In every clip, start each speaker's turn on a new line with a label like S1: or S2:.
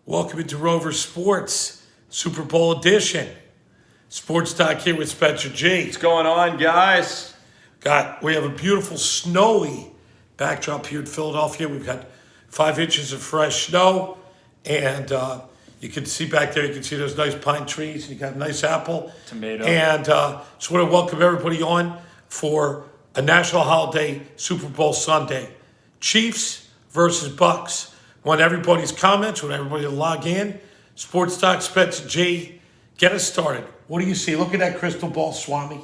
S1: Welcome into Rover Sports, Super Bowl edition. Sports Talk here with Spencer G.
S2: What's going on, guys?
S1: We have a beautiful snowy backdrop here in Philadelphia. We've got 5 inches of fresh snow, and you can see back there, you can see those nice pine trees, and you got a nice apple.
S2: Tomato.
S1: And just want to welcome everybody on for a national holiday, Super Bowl Sunday. Chiefs versus Bucs. Want everybody's comments, want everybody to log in. Sports Talk, Spencer G. Get us started. What do you see? Look at that crystal ball, Swami.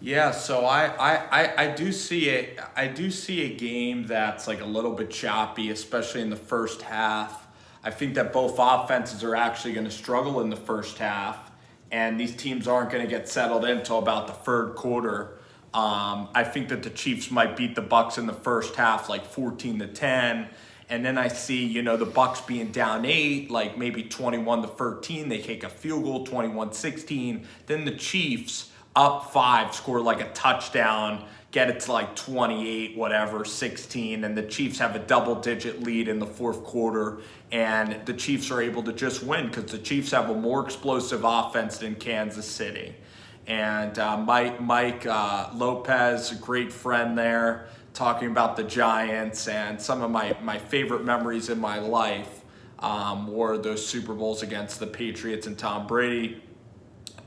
S2: Yeah, so I do see it. I do see a game that's like a little bit choppy, especially in the first half. I think that both offenses are actually going to struggle in the first half, and these teams aren't going to get settled in until about the third quarter. I think that the Chiefs might beat the Bucs in the first half, like 14-10. And then I see, the Bucs being down 8, like maybe 21-13. They take a field goal, 21-16. Then the Chiefs up 5, score like a touchdown, get it to like 28, 16. And the Chiefs have a double-digit lead in the fourth quarter. And the Chiefs are able to just win because the Chiefs have a more explosive offense than Kansas City. And Mike Lopez, a great friend there, talking about the Giants, and some of my favorite memories in my life were those Super Bowls against the Patriots and Tom Brady.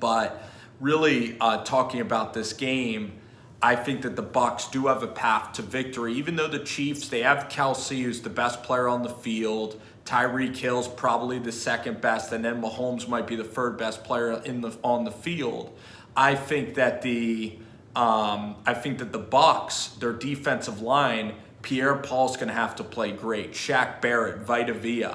S2: But really talking about this game, I think that the Bucs do have a path to victory. Even though the Chiefs, they have Kelsey, who's the best player on the field. Tyreek Hill's probably the second best, and then Mahomes might be the third best player on the field. I think that the Bucs, their defensive line, Pierre-Paul's going to have to play great. Shaq Barrett, Vita Vea,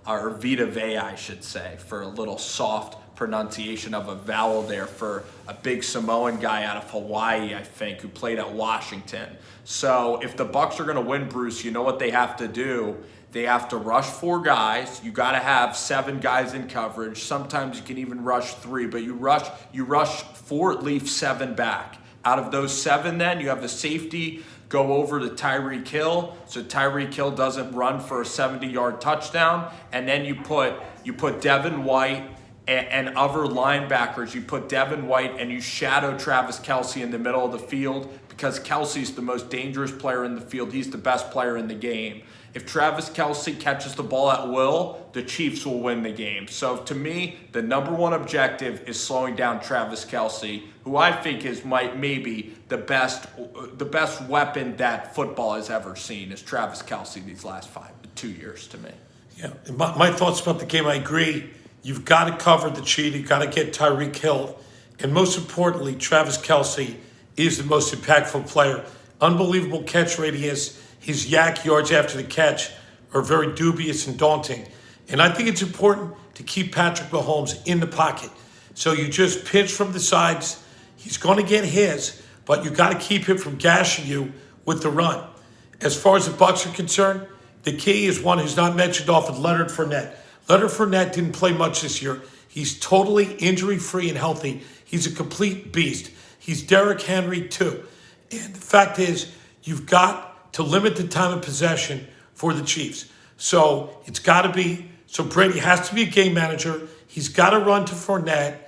S2: I should say, for a little soft pronunciation of a vowel there, for a big Samoan guy out of Hawaii, I think, who played at Washington. So if the Bucs are going to win, Bruce, you know what they have to do? They have to rush 4 guys. You got to have 7 guys in coverage. Sometimes you can even rush 3, but you rush 4, leave 7 back. Out of those 7, then you have the safety go over to Tyreek Hill, so Tyreek Hill doesn't run for a 70-yard touchdown, and then you put Devin White and other linebackers. You put Devin White and you shadow Travis Kelce in the middle of the field, because Kelce's the most dangerous player in the field. He's the best player in the game. If Travis Kelce catches the ball at will, the Chiefs will win the game. So to me, the number one objective is slowing down Travis Kelce, who I think is maybe the best weapon that football has ever seen, is Travis Kelce these last 2 years to me.
S1: Yeah, my thoughts about the game, I agree. You've got to cover the cheat. You've got to get Tyreek Hill. And most importantly, Travis Kelce is the most impactful player. Unbelievable catch rate he has. His yak yards after the catch are very dubious and daunting. And I think it's important to keep Patrick Mahomes in the pocket. So you just pitch from the sides. He's going to get his, but you got to keep him from gashing you with the run. As far as the Bucs are concerned, the key is one who's not mentioned often, Leonard Fournette. Leonard Fournette didn't play much this year. He's totally injury-free and healthy. He's a complete beast. He's Derrick Henry too. And the fact is, you've got to limit the time of possession for the Chiefs. So it's got to be, so Brady has to be a game manager. He's got to run to Fournette,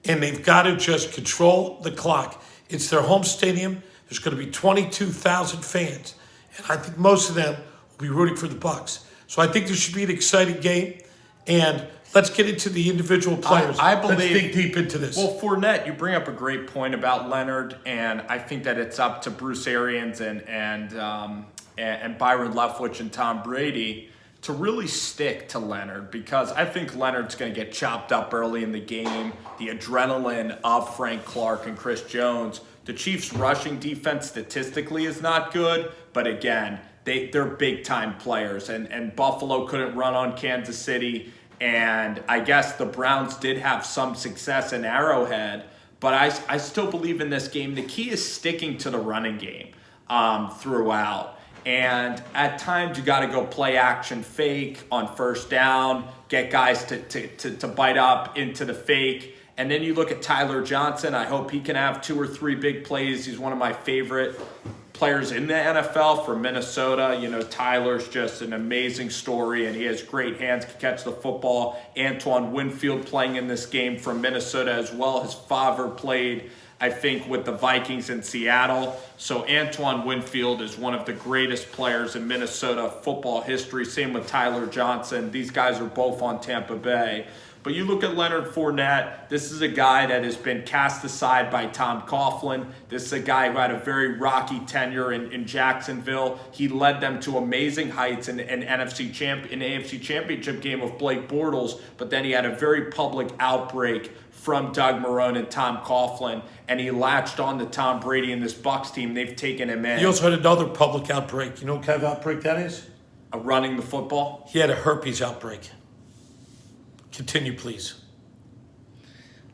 S1: and they've got to just control the clock. It's their home stadium. There's going to be 22,000 fans, and I think most of them will be rooting for the Bucs. So I think this should be an exciting game, and let's get into the individual players.
S2: I believe,
S1: let's dig deep into this.
S2: Well, Fournette, you bring up a great point about Leonard, and I think that it's up to Bruce Arians and Byron Leftwich and Tom Brady to really stick to Leonard, because I think Leonard's going to get chopped up early in the game. The adrenaline of Frank Clark and Chris Jones. The Chiefs' rushing defense statistically is not good, but again, they're big-time players, and Buffalo couldn't run on Kansas City. And I guess the Browns did have some success in Arrowhead, but I still believe in this game. The key is sticking to the running game throughout. And at times you got to go play action fake on first down, get guys to bite up into the fake. And then you look at Tyler Johnson. I hope he can have 2 or 3 big plays. He's one of my favorite players in the NFL for Minnesota. You know, Tyler's just an amazing story, and he has great hands, can catch the football. Antoine Winfield playing in this game from Minnesota as well. His father played, I think, with the Vikings in Seattle. So Antoine Winfield is one of the greatest players in Minnesota football history. Same with Tyler Johnson. These guys are both on Tampa Bay. But you look at Leonard Fournette, this is a guy that has been cast aside by Tom Coughlin. This is a guy who had a very rocky tenure in Jacksonville. He led them to amazing heights in an AFC Championship game with Blake Bortles, but then he had a very public outbreak from Doug Marrone and Tom Coughlin, and he latched on to Tom Brady and this Bucs team. They've taken him in.
S1: He also had another public outbreak. You know what kind of outbreak that is?
S2: Running the football?
S1: He had a herpes outbreak. Continue, please.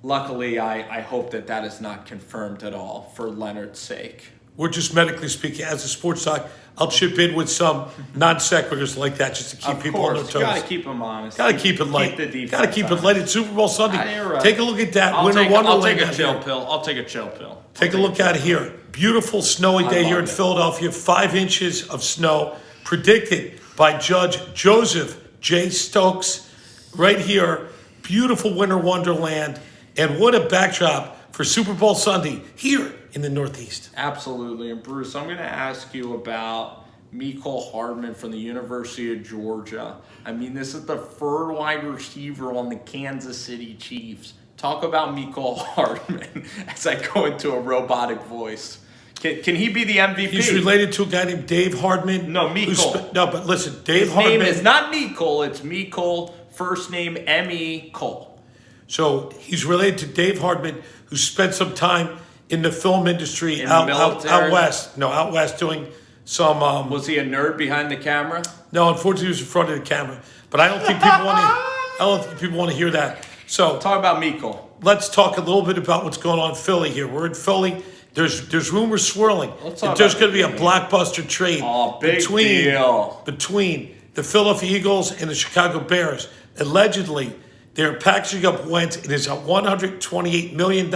S2: Luckily, I hope that is not confirmed at all for Leonard's sake.
S1: We're just medically speaking. As a sports doc, I'll chip in with some non sequiturs like that just to keep people on their toes.
S2: You got to keep them honest.
S1: Got to keep it light. Got to keep it light. It's Super Bowl Sunday.
S2: Right.
S1: Take a look at that.
S2: I'll take a chill pill.
S1: Take a look out here. Beautiful snowy day here in Philadelphia. 5 inches of snow predicted by Judge Joseph J. Stokes. Right here, beautiful winter wonderland, and what a backdrop for Super Bowl Sunday here in the Northeast.
S2: Absolutely, and Bruce, I'm going to ask you about Mecole Hardman from the University of Georgia. I mean, this is the third wide receiver on the Kansas City Chiefs. Talk about Mecole Hardman as I go into a robotic voice. Can he be the MVP?
S1: He's related to a guy named Dave Hardman.
S2: No, Mecole.
S1: No, but listen, Dave
S2: His
S1: Hardman.
S2: name is not Mecole, it's Mecole. First name M.E. Cole.
S1: So he's related to Dave Hardman, who spent some time in the film industry out west. No, out west doing some.
S2: Was he a nerd behind the camera?
S1: No, unfortunately, he was in front of the camera. But I don't think people want to. I don't think people want to hear that. So
S2: talk about Mecole.
S1: Let's talk a little bit about what's going on in Philly here. We're in Philly. There's rumors swirling. There's going to be a blockbuster trade between the Philadelphia Eagles and the Chicago Bears. Allegedly, they're packaging up Wentz. It is a $128 million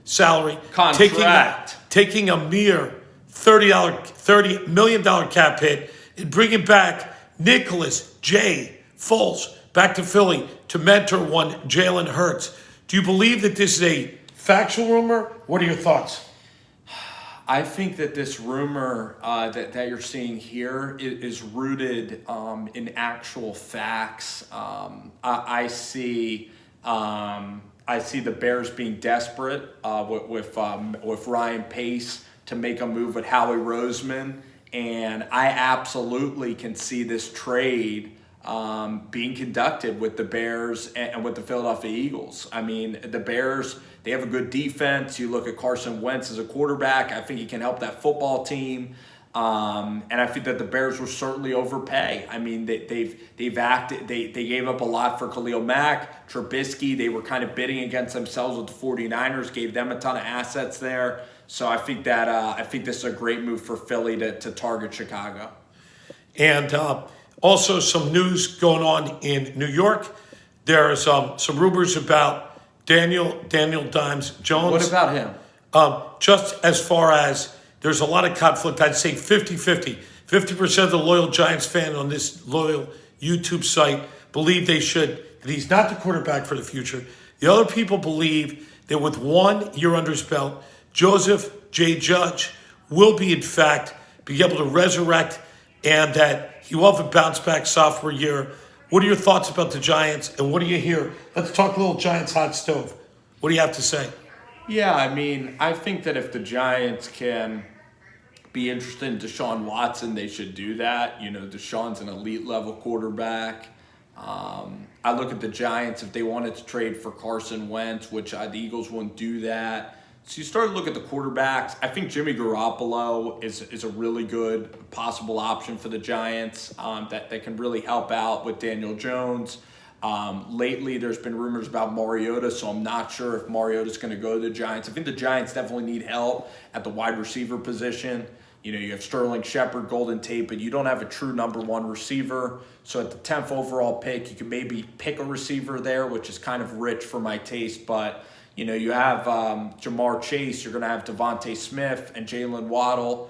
S1: salary.
S2: Contract.
S1: Taking a mere $30 million cap hit and bringing back Nicholas J. Foles back to Philly to mentor one Jalen Hurts. Do you believe that this is a factual rumor? What are your thoughts?
S2: I think that this rumor that you're seeing here is rooted in actual facts. I see the Bears being desperate with Ryan Pace to make a move with Howie Roseman, and I absolutely can see this trade being conducted with the Bears and with the Philadelphia Eagles. I mean, the Bears, they have a good defense. You look at Carson Wentz as a quarterback. I think he can help that football team. And I think that the Bears will certainly overpay. I mean, they've acted. They gave up a lot for Khalil Mack, Trubisky. They were kind of bidding against themselves with the 49ers. Gave them a ton of assets there. So I think this is a great move for Philly to target Chicago.
S1: And also some news going on in New York. There are some rumors about Daniel Dimes Jones.
S2: What about him?
S1: Just as far as there's a lot of conflict, I'd say 50-50. 50% of the loyal Giants fan on this loyal YouTube site believe that he's not the quarterback for the future. The other people believe that with 1 year under his belt, Joseph J. Judge will be, in fact, be able to resurrect and that he will have a bounce back sophomore year. What are your thoughts about the Giants, and what do you hear? Let's talk a little Giants hot stove. What do you have to say?
S2: Yeah, I mean, I think that if the Giants can be interested in Deshaun Watson, they should do that. You know, Deshaun's an elite level quarterback. I look at the Giants, if they wanted to trade for Carson Wentz, which the Eagles wouldn't do that. So you start to look at the quarterbacks. I think Jimmy Garoppolo is a really good possible option for the Giants that can really help out with Daniel Jones. Lately, there's been rumors about Mariota, so I'm not sure if Mariota's going to go to the Giants. I think the Giants definitely need help at the wide receiver position. You know, you have Sterling Shepard, Golden Tate, but you don't have a true number one receiver. So at the 10th overall pick, you can maybe pick a receiver there, which is kind of rich for my taste. But, you know, you have Jamar Chase, you're going to have Devontae Smith and Jalen Waddle.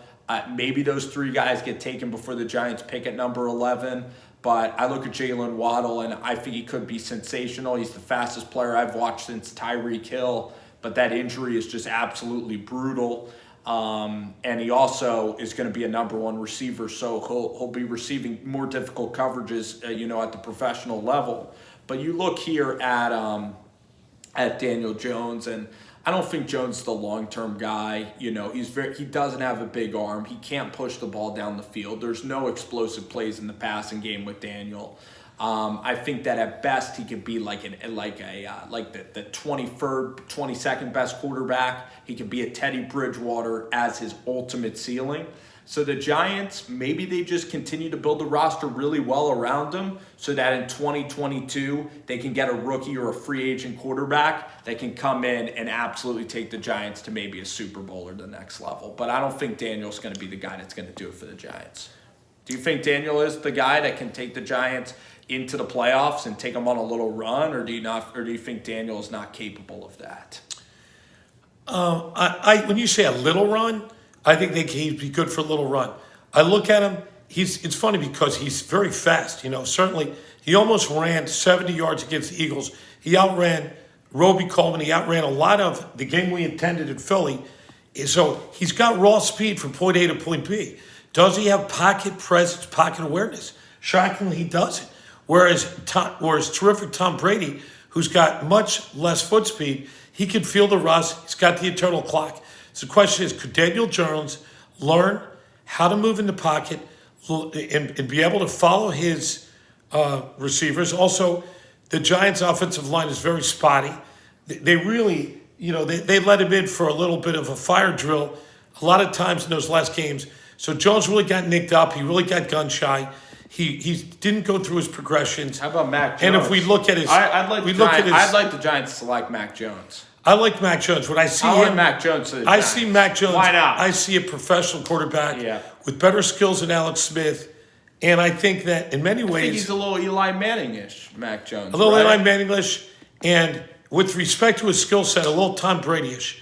S2: Maybe those 3 guys get taken before the Giants pick at number 11. But I look at Jalen Waddle, and I think he could be sensational. He's the fastest player I've watched since Tyreek Hill, but that injury is just absolutely brutal. And he also is going to be a number 1 receiver, so he'll be receiving more difficult coverages, at the professional level. But you look here at Daniel Jones, and I don't think Jones is the long-term guy. He doesn't have a big arm. He can't push the ball down the field. There's no explosive plays in the passing game with Daniel. I think that at best he could be like the 23rd, 22nd best quarterback. He could be a Teddy Bridgewater as his ultimate ceiling. So the Giants, maybe they just continue to build the roster really well around him so that in 2022 they can get a rookie or a free agent quarterback that can come in and absolutely take the Giants to maybe a Super Bowl or the next level. But I don't think Daniel's going to be the guy that's going to do it for the Giants. Do you think Daniel is the guy that can take the Giants into the playoffs and take them on a little run, or do you think Daniel is not capable of that?
S1: When you say a little run, I think he'd be good for a little run. I look at him. It's funny because he's very fast. Certainly he almost ran 70 yards against the Eagles. He outran Roby Coleman. He outran a lot of the game we intended in Philly. So he's got raw speed from point A to point B. Does he have pocket presence, pocket awareness? Shockingly, he doesn't. Whereas terrific Tom Brady, who's got much less foot speed, he can feel the rust. He's got the internal clock. So the question is, could Daniel Jones learn how to move in the pocket and be able to follow his receivers? Also, the Giants' offensive line is very spotty. They really, they let him in for a little bit of a fire drill a lot of times in those last games. So Jones really got nicked up. He really got gun shy. He didn't go through his progressions.
S2: How about Mac Jones?
S1: And if we look at his,
S2: I'd like the Giants to select Mac Jones.
S1: I like Mac Jones. When I see
S2: want Mac Jones to the
S1: I
S2: Giants.
S1: see Mac Jones.
S2: Why not?
S1: I see a professional quarterback with better skills than Alex Smith, and I think that in many ways
S2: he's a little Eli Manning-ish, Mac Jones.
S1: A little
S2: right?
S1: Eli Manning-ish, and with respect to his skill set, a little Tom Brady-ish.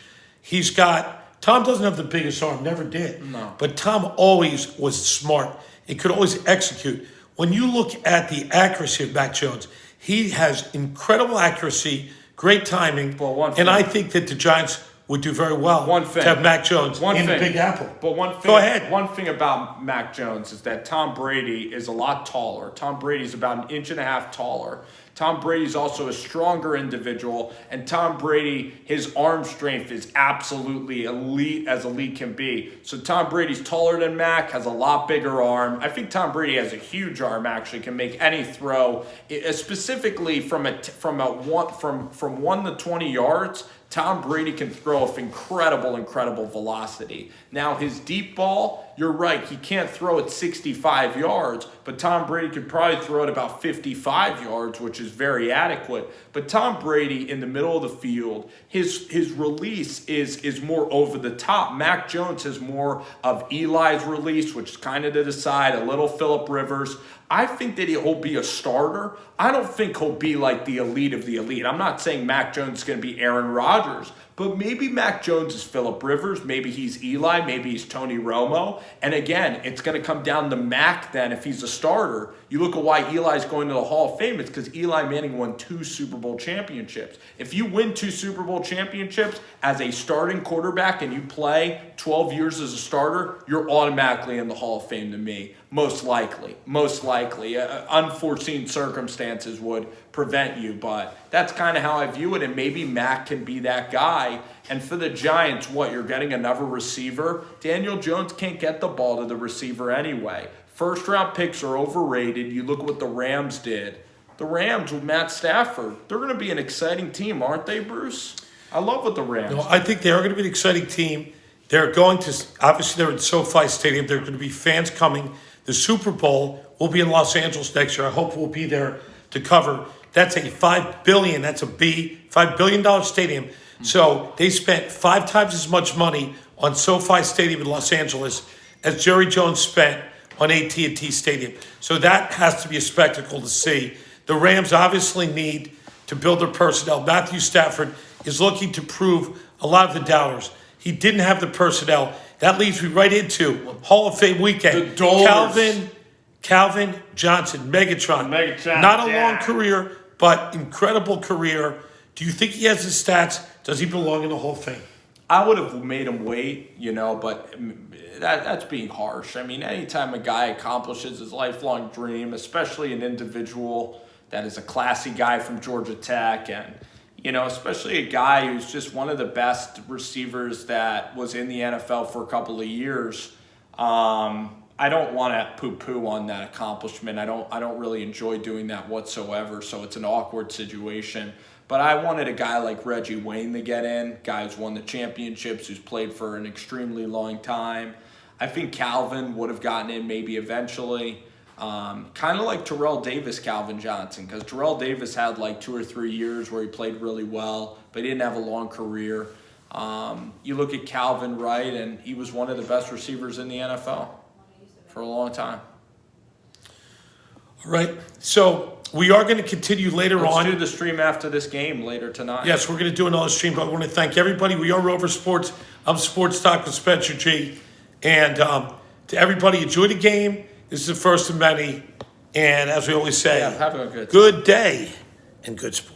S1: Tom doesn't have the biggest arm, never did.
S2: No.
S1: But Tom always was smart. He could always execute. When you look at the accuracy of Mac Jones, he has incredible accuracy, great timing, and I think that the Giants would do very well to have Mac Jones in the Big Apple.
S2: But
S1: Go ahead.
S2: One thing about Mac Jones is that Tom Brady is a lot taller. Tom Brady's about 1.5 inches taller. Tom Brady's also a stronger individual, and Tom Brady, his arm strength is absolutely elite as elite can be. So Tom Brady's taller than Mac, has a lot bigger arm. I think Tom Brady has a huge arm, actually, can make any throw, specifically from 1 to 20 yards. Tom Brady can throw with incredible velocity. Now, his deep ball, you're right, he can't throw at 65 yards, but Tom Brady could probably throw it about 55 yards, which is very adequate. But Tom Brady, in the middle of the field, his release is more over the top. Mac Jones has more of Eli's release, which is kind of to the side, a little Phillip Rivers. I think that he'll be a starter. I don't think he'll be like the elite of the elite. I'm not saying Mac Jones is going to be Aaron Rodgers, but maybe Mac Jones is Phillip Rivers. Maybe he's Eli. Maybe he's Tony Romo. And again, it's going to come down to Mac then if he's a starter. You look at why Eli's going to the Hall of Fame. It's because Eli Manning won 2 Super Bowl championships. If you win 2 Super Bowl championships as a starting quarterback and you play 12 years as a starter, you're automatically in the Hall of Fame to me. Most likely. Unforeseen circumstances would prevent you, but that's kind of how I view it, and maybe Mac can be that guy. And for the Giants, you're getting another receiver? Daniel Jones can't get the ball to the receiver anyway. First-round picks are overrated. You look at what the Rams did. The Rams with Matt Stafford, they're going to be an exciting team, aren't they, Bruce? I love what the Rams do.
S1: I think they are going to be an exciting team. They're going to, obviously they're in SoFi Stadium. There are going to be fans coming. The Super Bowl will be in Los Angeles next year. I hope we'll be there to cover. That's a $5 billion stadium. So they spent 5 times as much money on SoFi Stadium in Los Angeles as Jerry Jones spent on AT&T Stadium. So that has to be a spectacle to see. The Rams obviously need to build their personnel. Matthew Stafford is looking to prove a lot of the doubters. He didn't have the personnel that leads me right into Hall of Fame weekend.
S2: The doors.
S1: Calvin Johnson, Megatron.
S3: Megatron,
S1: Not a
S3: yeah.
S1: long career, but incredible career. Do you think he has the stats? Does he belong in the Hall of Fame?
S2: I would have made him wait, but that's being harsh. I mean, anytime a guy accomplishes his lifelong dream, especially an individual that is a classy guy from Georgia Tech, and especially a guy who's just one of the best receivers that was in the NFL for a couple of years, I don't want to poo-poo on that accomplishment. I don't really enjoy doing that whatsoever. So it's an awkward situation. But I wanted a guy like Reggie Wayne to get in, guy who's won the championships, who's played for an extremely long time. I think Calvin would have gotten in maybe eventually. Kind of like Terrell Davis, Calvin Johnson, because Terrell Davis had like 2 or 3 years where he played really well, but he didn't have a long career. You look at Calvin Wright, and he was one of the best receivers in the NFL for a long time.
S1: All right. So we are going to continue later on.
S2: Let's do the stream after this game later tonight.
S1: Yes, we're going to do another stream, but I want to thank everybody. We are Rover Sports. I'm Sports Talk with Spencer G. And to everybody, enjoy the game. This is the first of many. And as we always say,
S2: have a good
S1: good day and good sport.